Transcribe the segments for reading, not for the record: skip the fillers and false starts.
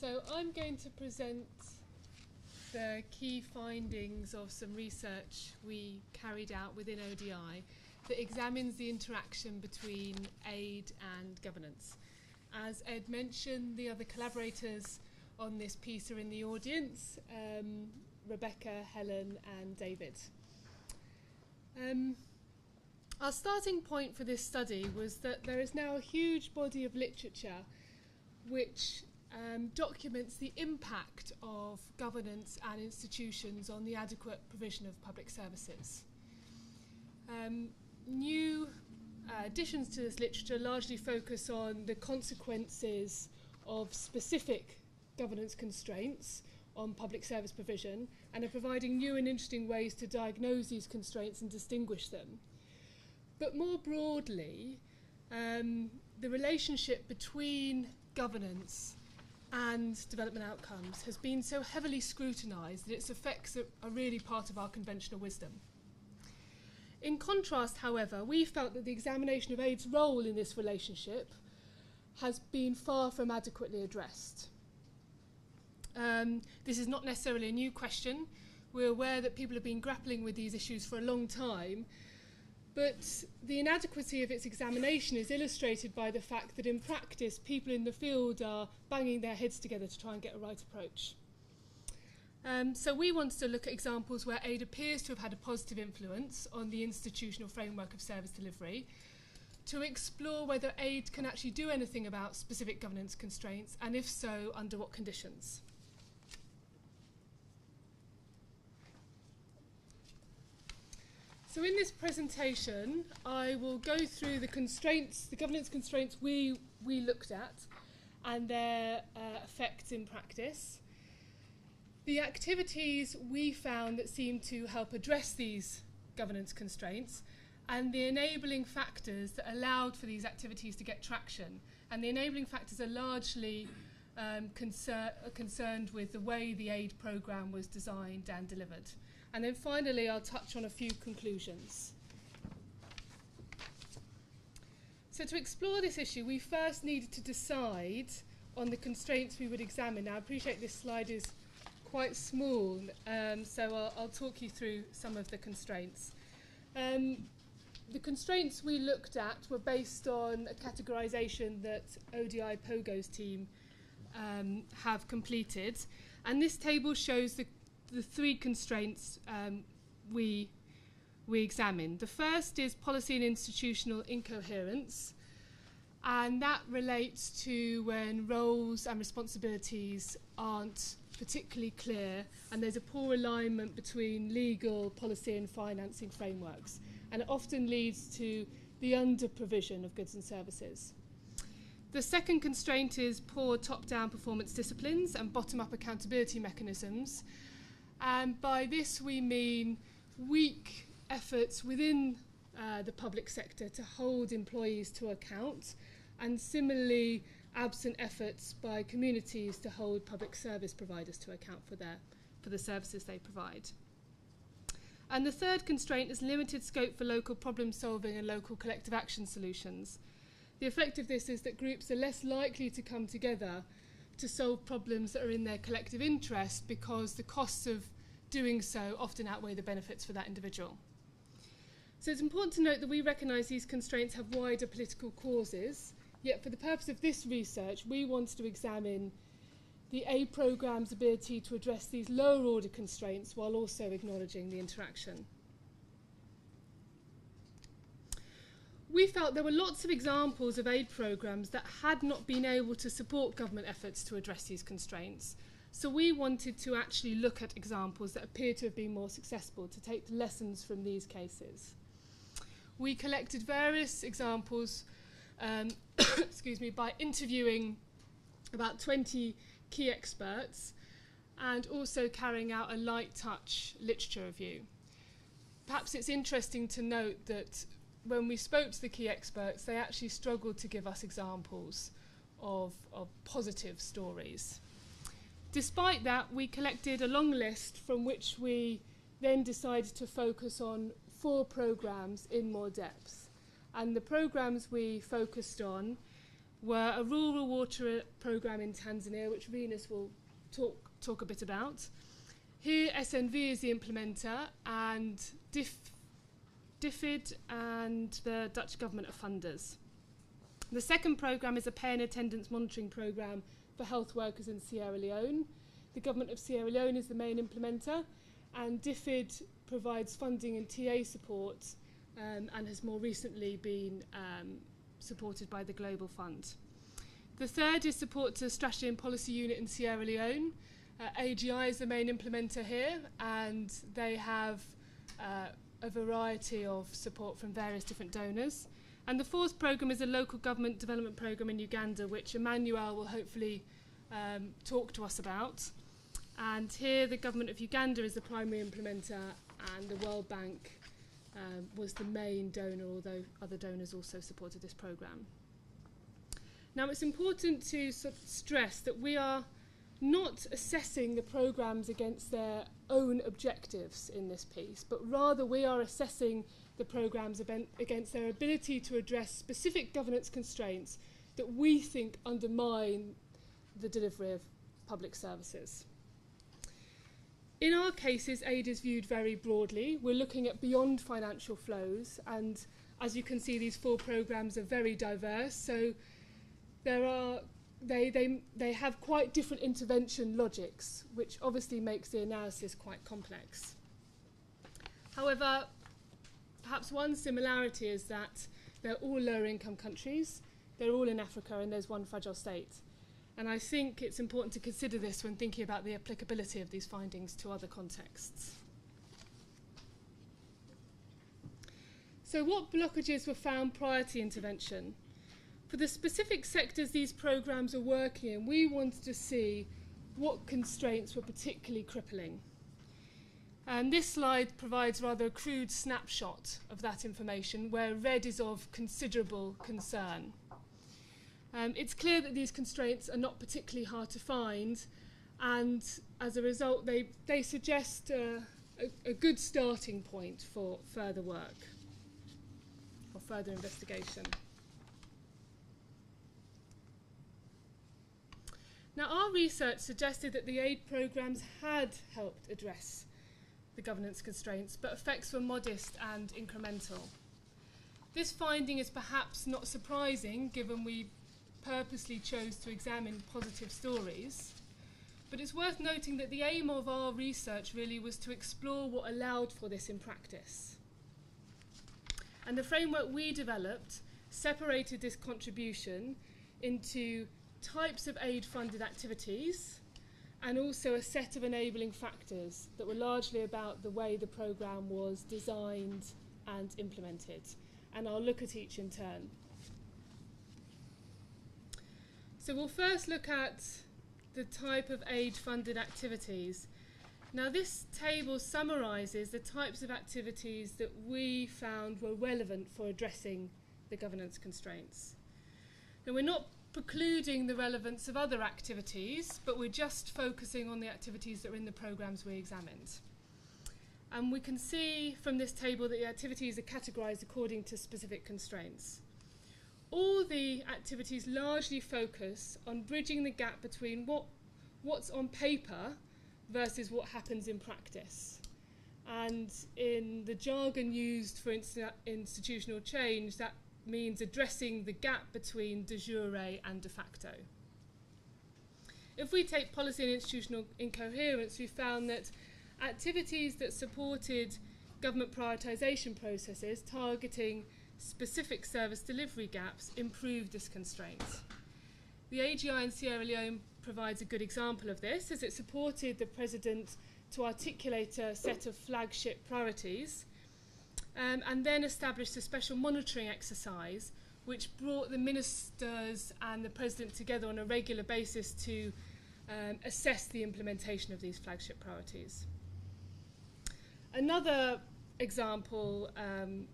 So I'm going to present the key findings of some research we carried out within ODI that examines the interaction between aid and governance. As Ed mentioned, the other collaborators on this piece are in the audience, Rebecca, Helen and David. Our starting point for this study was that there is now a huge body of literature which documents the impact of governance and institutions on the adequate provision of public services. New additions to this literature largely focus on the consequences of specific governance constraints on public service provision and are providing new and interesting ways to diagnose these constraints and distinguish them. But more broadly, the relationship between governance and development outcomes has been so heavily scrutinised that its effects are really part of our conventional wisdom. In contrast, however, we felt that the examination of aid's role in this relationship has been far from adequately addressed. This is not necessarily a new question. We're aware that people have been grappling with these issues for a long time, but the inadequacy of its examination is illustrated by the fact that in practice people in the field are banging their heads together to try and get a right approach. So we wanted to look at examples where aid appears to have had a positive influence on the institutional framework of service delivery, to explore whether aid can actually do anything about specific governance constraints, and if so, under what conditions. So in this presentation, I will go through the constraints, the governance constraints we looked at and their effects in practice, the activities we found that seem to help address these governance constraints, and the enabling factors that allowed for these activities to get traction. And the enabling factors are largely concerned with the way the aid programme was designed and delivered. And then finally, I'll touch on a few conclusions. So to explore this issue, we first needed to decide on the constraints we would examine. Now, I appreciate this slide is quite small, so I'll talk you through some of the constraints. The constraints we looked at were based on a categorisation that ODI Pogo's team have completed. And this table shows the three constraints we examined. The first is policy and institutional incoherence, and that relates to when roles and responsibilities aren't particularly clear and there's a poor alignment between legal, policy and financing frameworks, and it often leads to the under-provision of goods and services. The second constraint is poor top-down performance disciplines and bottom-up accountability mechanisms. And by this we mean weak efforts within the public sector to hold employees to account, and similarly absent efforts by communities to hold public service providers to account for the services they provide. And the third constraint is limited scope for local problem solving and local collective action solutions. The effect of this is that groups are less likely to come together to solve problems that are in their collective interest because the costs of doing so often outweigh the benefits for that individual. So it's important to note that we recognise these constraints have wider political causes, yet for the purpose of this research we wanted to examine the aid programme's ability to address these lower order constraints while also acknowledging the interaction. We felt there were lots of examples of aid programmes that had not been able to support government efforts to address these constraints. So we wanted to actually look at examples that appear to have been more successful, to take the lessons from these cases. We collected various examples by interviewing about 20 key experts and also carrying out a light touch literature review. Perhaps it's interesting to note that when we spoke to the key experts, they actually struggled to give us examples of positive stories. Despite that, we collected a long list from which we then decided to focus on 4 programmes in more depth. And the programmes we focused on were a rural water programme in Tanzania, which Venus will talk a bit about. Here, SNV is the implementer, and DFID and the Dutch government are funders. The second programme is a pay and attendance monitoring programme for health workers in Sierra Leone. The government of Sierra Leone is the main implementer, and DFID provides funding and TA support and has more recently been supported by the Global Fund. The third is support to Strategy and Policy Unit in Sierra Leone. AGI is the main implementer here, and they have a variety of support from various different donors. And the fourth programme is a local government development programme in Uganda, which Emmanuel will hopefully talk to us about. And here the government of Uganda is the primary implementer, and the World Bank was the main donor, although other donors also supported this programme. Now, it's important to stress that we are not assessing the programmes against their own objectives in this piece, but rather we are assessing the programmes against their ability to address specific governance constraints that we think undermine the delivery of public services. In our cases, aid is viewed very broadly. We're looking at beyond financial flows, and as you can see, these four programmes are very diverse. So they have quite different intervention logics, which obviously makes the analysis quite complex. However, perhaps one similarity is that they're all lower income countries, they're all in Africa, and there's one fragile state. And I think it's important to consider this when thinking about the applicability of these findings to other contexts. So what blockages were found prior to intervention? For the specific sectors these programmes are working in, we wanted to see what constraints were particularly crippling. And this slide provides rather a crude snapshot of that information, where red is of considerable concern. It's clear that these constraints are not particularly hard to find, and as a result they suggest a good starting point for further work or further investigation. Now, our research suggested that the aid programmes had helped address the governance constraints, but effects were modest and incremental. This finding is perhaps not surprising, given we purposely chose to examine positive stories, but it's worth noting that the aim of our research really was to explore what allowed for this in practice. And the framework we developed separated this contribution into types of aid-funded activities and also a set of enabling factors that were largely about the way the programme was designed and implemented. And I'll look at each in turn. So we'll first look at the type of aid-funded activities. Now, this table summarises the types of activities that we found were relevant for addressing the governance constraints. Now, we're not precluding the relevance of other activities, but we're just focusing on the activities that are in the programmes we examined. And we can see from this table that the activities are categorised according to specific constraints. All the activities largely focus on bridging the gap between what's on paper versus what happens in practice. And in the jargon used for institutional change, that means addressing the gap between de jure and de facto. If we take policy and institutional incoherence, we found that activities that supported government prioritisation processes targeting specific service delivery gaps improved this constraint. The AGI in Sierra Leone provides a good example of this, as it supported the President to articulate a set of flagship priorities and then established a special monitoring exercise which brought the ministers and the President together on a regular basis to assess the implementation of these flagship priorities. Another example,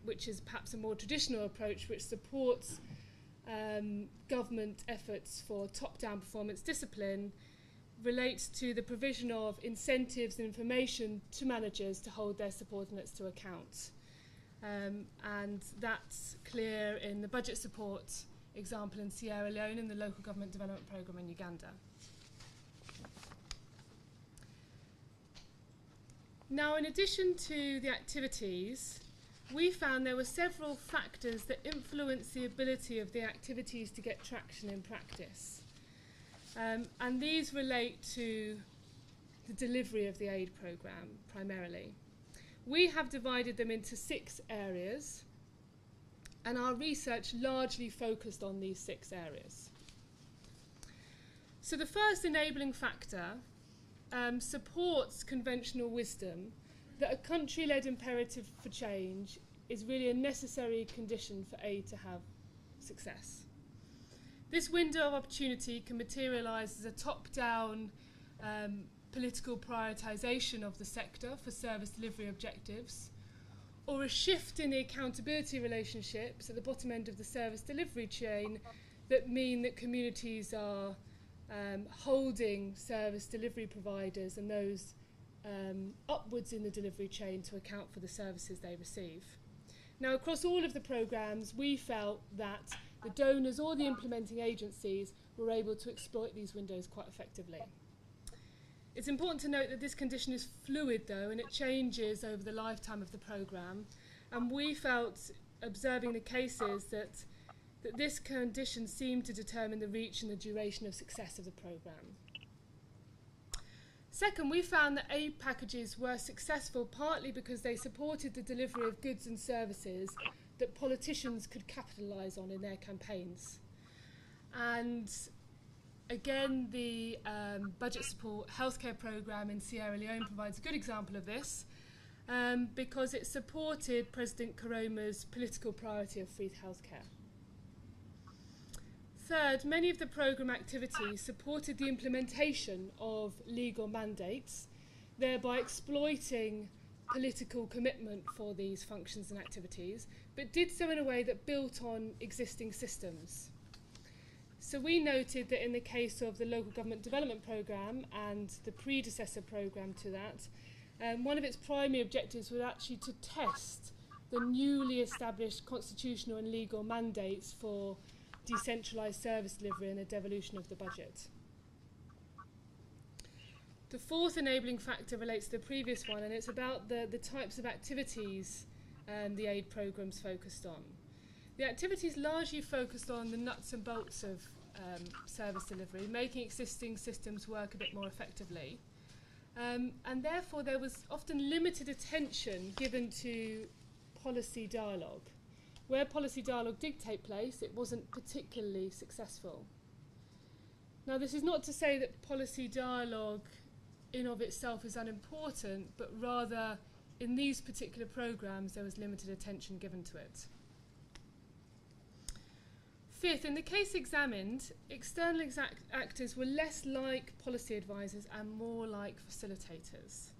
which is perhaps a more traditional approach, which supports government efforts for top-down performance discipline, relates to the provision of incentives and information to managers to hold their subordinates to account. And that's clear in the budget support example in Sierra Leone in the Local Government Development Programme in Uganda. Now, in addition to the activities, we found there were several factors that influence the ability of the activities to get traction in practice. And these relate to the delivery of the aid programme, primarily. We have divided them into 6 areas, and our research largely focused on these 6 areas. So the first enabling factor supports conventional wisdom that a country-led imperative for change is really a necessary condition for aid to have success. This window of opportunity can materialise as a top-down political prioritisation of the sector for service delivery objectives, or a shift in the accountability relationships at the bottom end of the service delivery chain that mean that communities are holding service delivery providers and those upwards in the delivery chain to account for the services they receive. Now, across all of the programmes, we felt that the donors or the implementing agencies were able to exploit these windows quite effectively. It's important to note that this condition is fluid, though, and it changes over the lifetime of the programme, and we felt, observing the cases, that this condition seemed to determine the reach and the duration of success of the programme. Second, we found that aid packages were successful partly because they supported the delivery of goods and services that politicians could capitalise on in their campaigns. And again, the budget support healthcare programme in Sierra Leone provides a good example of this because it supported President Karoma's political priority of free healthcare. Third, many of the programme activities supported the implementation of legal mandates, thereby exploiting political commitment for these functions and activities, but did so in a way that built on existing systems. So we noted that in the case of the Local Government Development Programme and the predecessor programme to that, one of its primary objectives was actually to test the newly established constitutional and legal mandates for decentralised service delivery and the devolution of the budget. The fourth enabling factor relates to the previous one, and it's about the types of activities the aid programmes focused on. The activities largely focused on the nuts and bolts of service delivery, making existing systems work a bit more effectively. And therefore there was often limited attention given to policy dialogue. Where policy dialogue did take place, it wasn't particularly successful. Now, this is not to say that policy dialogue in of itself is unimportant, but rather in these particular programmes there was limited attention given to it. Fifth, in the case examined, external actors were less like policy advisors and more like facilitators.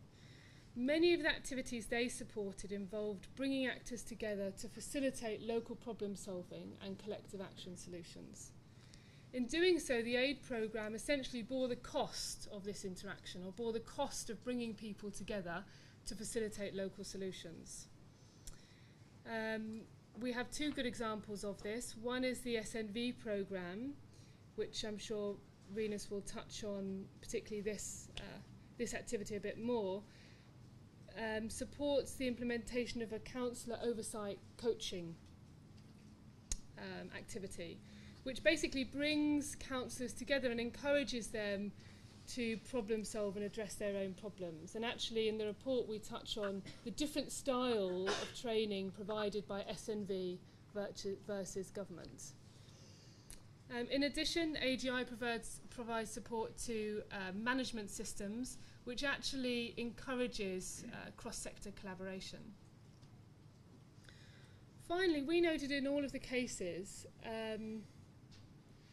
Many of the activities they supported involved bringing actors together to facilitate local problem solving and collective action solutions. In doing so, the aid programme essentially bore the cost of this interaction, or bore the cost of bringing people together to facilitate local solutions. We have 2 good examples of this. One is the SNV programme, which I'm sure Renus will touch on, particularly this activity a bit more. Supports the implementation of a counsellor oversight coaching activity, which basically brings counsellors together and encourages them to problem solve and address their own problems. And actually in the report we touch on the different style of training provided by SNV versus government. In addition, AGI provides support to management systems, which actually encourages cross-sector collaboration. Finally, we noted in all of the cases,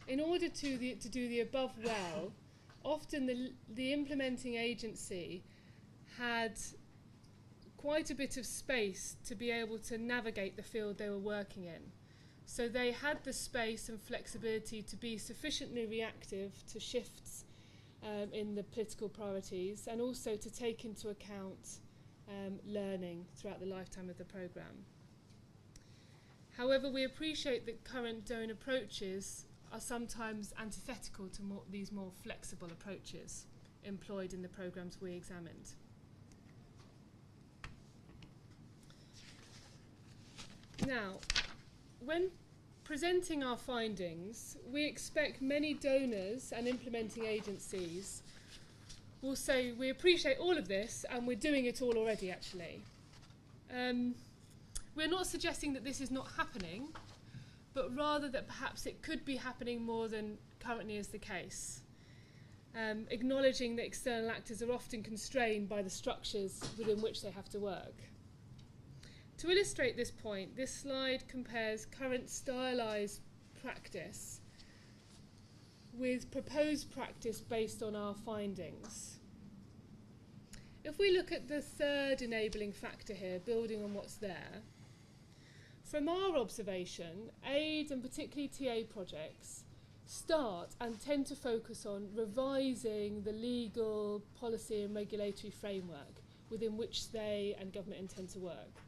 in order to do the above well, often the implementing agency had quite a bit of space to be able to navigate the field they were working in. So they had the space and flexibility to be sufficiently reactive to shifts in the political priorities, and also to take into account learning throughout the lifetime of the programme. However, we appreciate that current donor approaches are sometimes antithetical to these more flexible approaches employed in the programmes we examined. Now, when presenting our findings, we expect many donors and implementing agencies will say, we appreciate all of this and we're doing it all already, actually. We're not suggesting that this is not happening, but rather that perhaps it could be happening more than currently is the case. Acknowledging that external actors are often constrained by the structures within which they have to work. To illustrate this point, this slide compares current stylised practice with proposed practice based on our findings. If we look at the third enabling factor here, building on what's there, from our observation, aid and particularly TA projects start and tend to focus on revising the legal, policy and regulatory framework within which they and government intend to work.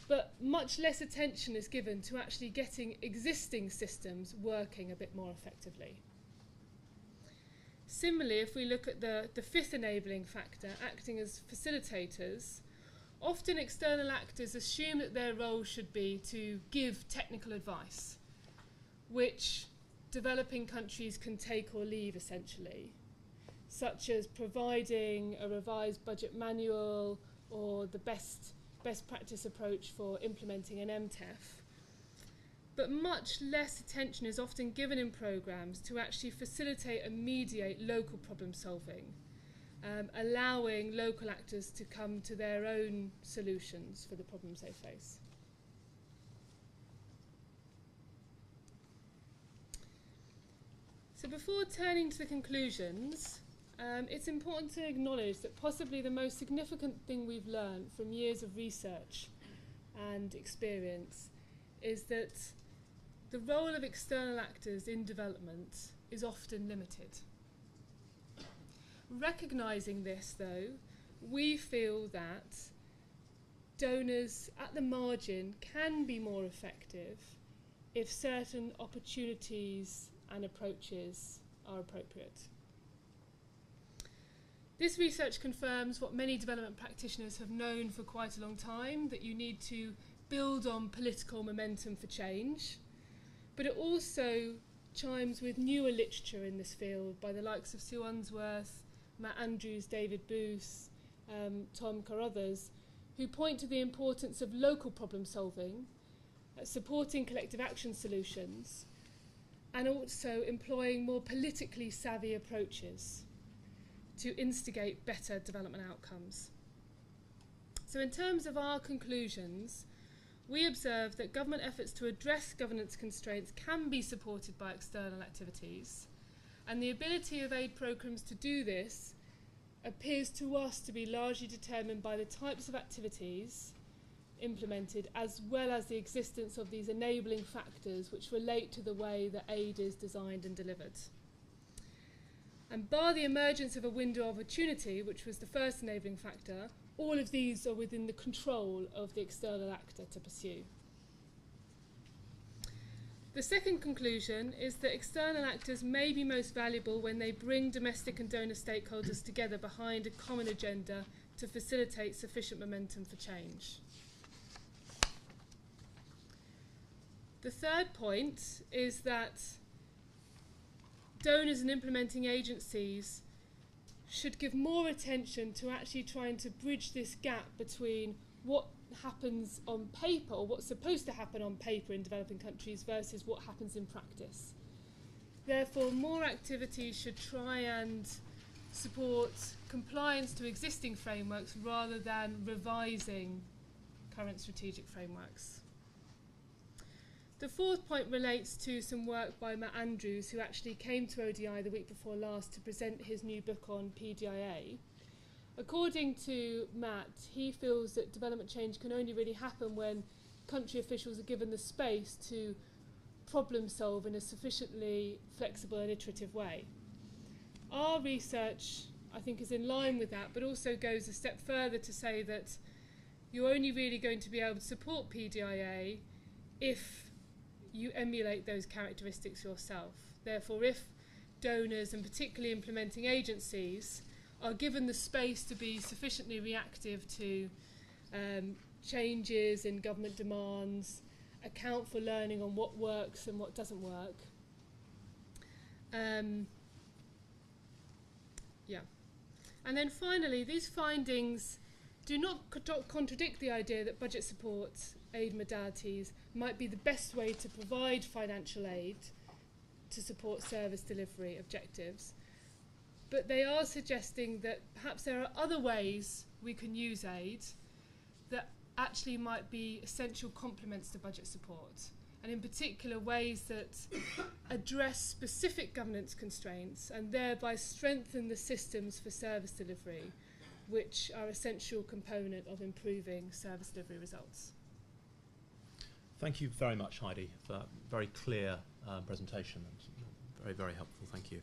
But much less attention is given to actually getting existing systems working a bit more effectively. Similarly, if we look at the fifth enabling factor, acting as facilitators, often external actors assume that their role should be to give technical advice, which developing countries can take or leave essentially, such as providing a revised budget manual or the best practice approach for implementing an MTEF. But much less attention is often given in programmes to actually facilitate and mediate local problem solving, allowing local actors to come to their own solutions for the problems they face. So before turning to the conclusions, it's important to acknowledge that possibly the most significant thing we've learned from years of research and experience is that the role of external actors in development is often limited. Recognising this, though, we feel that donors at the margin can be more effective if certain opportunities and approaches are appropriate. This research confirms what many development practitioners have known for quite a long time, that you need to build on political momentum for change, but it also chimes with newer literature in this field by the likes of Sue Unsworth, Matt Andrews, David Booth, Tom Carruthers, who point to the importance of local problem solving, supporting collective action solutions, and also employing more politically savvy approaches to instigate better development outcomes. So in terms of our conclusions, we observe that government efforts to address governance constraints can be supported by external activities, and the ability of aid programmes to do this appears to us to be largely determined by the types of activities implemented, as well as the existence of these enabling factors which relate to the way that aid is designed and delivered. And bar the emergence of a window of opportunity, which was the first enabling factor, all of these are within the control of the external actor to pursue. The second conclusion is that external actors may be most valuable when they bring domestic and donor stakeholders together behind a common agenda to facilitate sufficient momentum for change. The third point is that donors and implementing agencies should give more attention to actually trying to bridge this gap between what happens on paper, or what's supposed to happen on paper in developing countries, versus what happens in practice. Therefore, more activities should try and support compliance to existing frameworks rather than revising current strategic frameworks. The fourth point relates to some work by Matt Andrews, who actually came to ODI the week before last to present his new book on PDIA. According to Matt, he feels that development change can only really happen when country officials are given the space to problem solve in a sufficiently flexible and iterative way. Our research, I think, is in line with that, but also goes a step further to say that you're only really going to be able to support PDIA if you emulate those characteristics yourself. Therefore, if donors, and particularly implementing agencies, are given the space to be sufficiently reactive to changes in government demands, account for learning on what works and what doesn't work. And then finally, these findings do not contradict the idea that budget support aid modalities might be the best way to provide financial aid to support service delivery objectives. But they are suggesting that perhaps there are other ways we can use aid that actually might be essential complements to budget support, and in particular ways that address specific governance constraints and thereby strengthen the systems for service delivery, which are essential component of improving service delivery results. Thank you very much, Heidi, for that very clear presentation. Very, very helpful. Thank you.